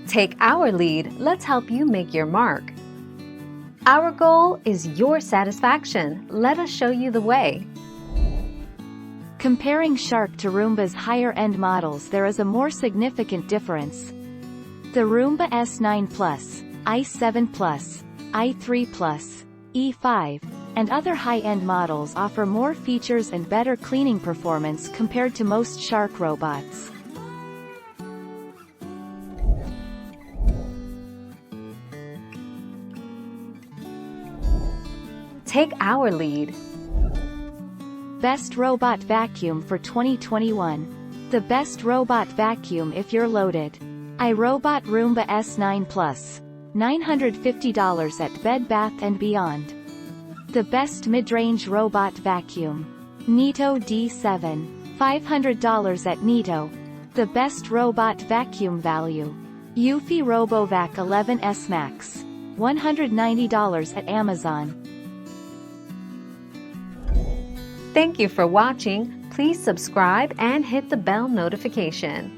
Take our lead, let's help you make your mark. Our goal is your satisfaction. Let us show you the way. Comparing Shark to Roomba's higher-end models, there is a more significant difference. The Roomba S9 Plus, i7 Plus, i3 Plus, E5, and other high-end models offer more features and better cleaning performance compared to most Shark robots. Take our lead. Best Robot Vacuum for 2021. The best robot vacuum if you're loaded. iRobot Roomba S9 Plus. $950 at Bed Bath & Beyond. The best mid-range robot vacuum. Neato D7. $500 at Neato. The best robot vacuum value. Eufy RoboVac 11S Max. $190 at Amazon. Thank you for watching. Please subscribe and hit the bell notification.